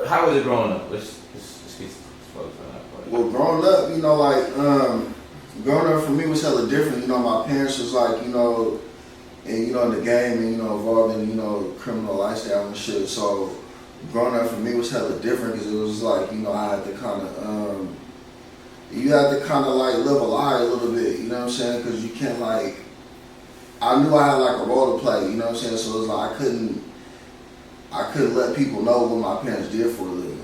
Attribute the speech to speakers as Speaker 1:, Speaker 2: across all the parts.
Speaker 1: How was it growing up? Let's get focused on that part.
Speaker 2: Well, growing up, growing up for me was hella different. My parents was like, and in the game and involved in criminal lifestyle and shit. So growing up for me was hella different because it was like I had to kind of you had to kind of like live a lie a little bit. You know what I'm saying? Because you can't like. I knew I had like a role to play. You know what I'm saying? So it was like I couldn't let people know what my parents did for a living.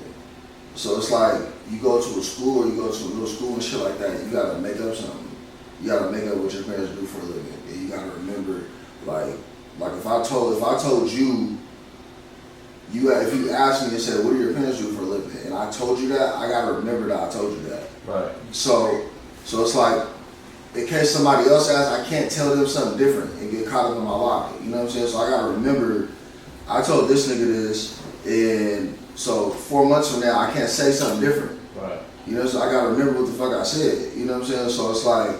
Speaker 2: So it's like you go to a school or you go to a little school and shit like that. You gotta make up something. You gotta make up what your parents do for a living, and you gotta remember. Like if I told you, if you asked me and said, what do your parents do for a living? And I told you that, I gotta remember that I told you that.
Speaker 1: Right.
Speaker 2: So it's like, in case somebody else asks, I can't tell them something different and get caught up in my lie. You know what I'm saying? So I gotta remember, I told this nigga this, and so 4 months from now, I can't say something different.
Speaker 1: Right.
Speaker 2: So I gotta remember what the fuck I said. You know what I'm saying? So it's like,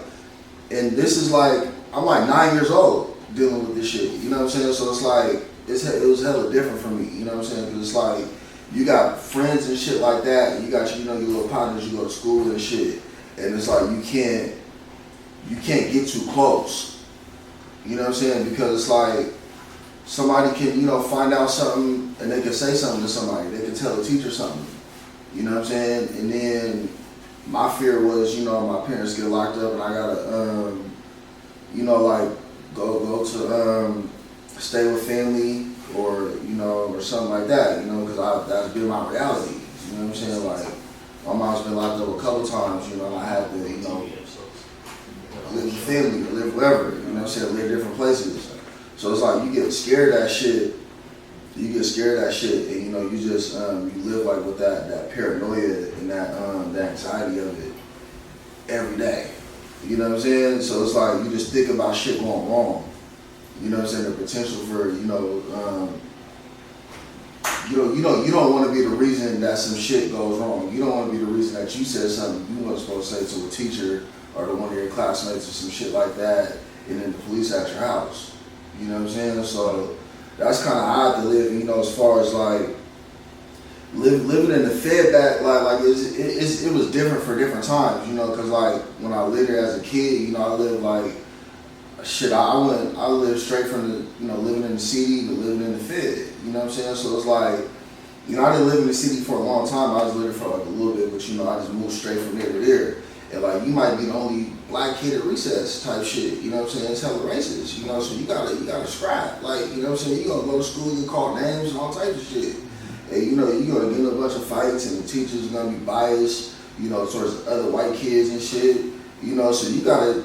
Speaker 2: and this is like, I'm like 9 years old dealing with this shit. You know what I'm saying? So it's like, it was hella different for me. You know what I'm saying? Because it's like, you got friends and shit like that. You got your little partners. You go to school and shit, and it's like you can't get too close. You know what I'm saying? Because it's like somebody can find out something and they can say something to somebody. They can tell a teacher something. You know what I'm saying? And then my fear was my parents get locked up and I gotta like go to stay with family or or something like that, because that's been my reality. You know what I'm saying? Like my mom's been locked up a couple times, and I had to live with family or live wherever, you know what I'm saying, live different places. So it's like you get scared of that shit, and you just you live like with that paranoia and that anxiety of it every day. You know what I'm saying? So it's like you just think about shit going wrong. You know what I'm saying? The potential for you don't want to be the reason that some shit goes wrong. You don't want to be the reason that you said something you weren't supposed to say to a teacher or to one of your classmates or some shit like that, and then the police at your house. You know what I'm saying? So that's kind of how I had to live. As far as like living in the Fed back, it was different for different times. Because like when I lived there as a kid, I lived like shit. I lived straight from the living in the city to living in the Fed. You know what I'm saying? So it's like I didn't live in the city for a long time. I was living for like a little bit, but I just moved straight from there to there. And like you might be the only black kid at recess type shit. You know what I'm saying? It's hella racist. So you gotta scrap. Like you know what I'm saying? You gonna go to school and call names and all types of shit. And you're gonna get in a bunch of fights, and the teachers are gonna be biased, towards other white kids and shit. So you gotta.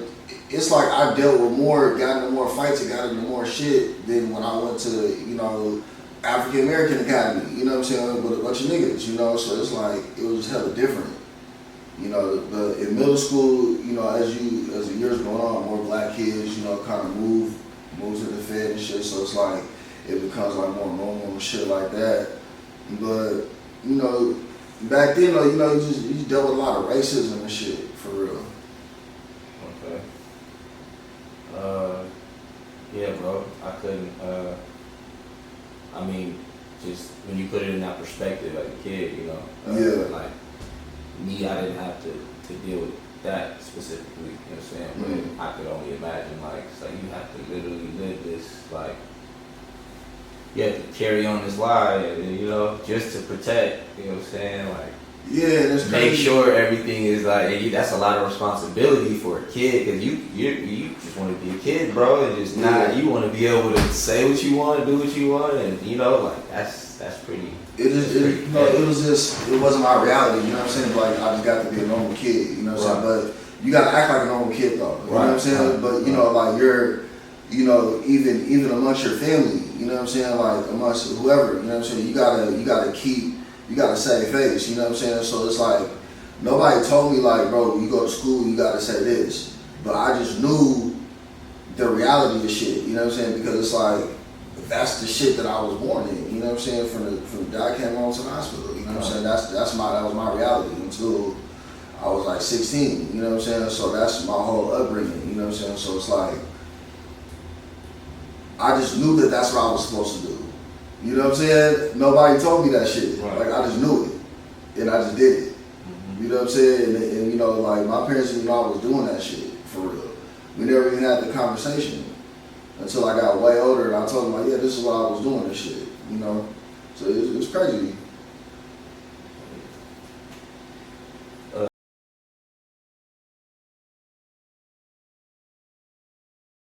Speaker 2: It's like I dealt with got into more fights and got into more shit than when I went to African American Academy. You know what I'm saying? With a bunch of niggas. So it's like it was just hella different. But in middle school, as the years go on, more black kids, kind of move to the Fed and shit. So it's like it becomes like more normal and shit like that. But back then, you just dealt with a lot of racism and shit for real.
Speaker 1: Okay. Yeah, bro. I couldn't. I mean, just when you put it in that perspective, as a kid,
Speaker 2: Yeah.
Speaker 1: Like me, I didn't have to deal with that specifically. You know what I'm saying?
Speaker 2: Mm-hmm.
Speaker 1: But I could only imagine, like, so you have to literally live this, like, you have to carry on this lie, and, just to protect. You know what I'm saying? Like.
Speaker 2: Yeah, that's crazy.
Speaker 1: Make sure everything is like, and that's a lot of responsibility for a kid, because you just want to be a kid, bro, and just you want to be able to say what you want, do what you want, and like that's pretty.
Speaker 2: It wasn't my reality, you know what I'm saying? Like I just got to be a normal kid, you know what I'm saying? But you gotta act like a normal kid though, you know what I'm saying? But like you're, even amongst your family, you know what I'm saying? Like amongst whoever, you know what I'm saying? You gotta save face, you know what I'm saying? So it's like, nobody told me like, bro, when you go to school, you gotta say this. But I just knew the reality of shit, you know what I'm saying? Because it's like, that's the shit that I was born in, you know what I'm saying? From the day I came home to the hospital, you know what I'm saying? That was my reality until I was like 16, you know what I'm saying? So that's my whole upbringing, you know what I'm saying? So it's like, I just knew that that's what I was supposed to do. You know what I'm saying? Nobody told me that shit.
Speaker 1: Right.
Speaker 2: Like, I just knew it. And I just did it. You know what I'm saying? And you know, like, my parents didn't know I was doing that shit, for real. We never even had the conversation until I got way older and I told them, like, yeah, this is what I was doing and shit, you know? So it was crazy.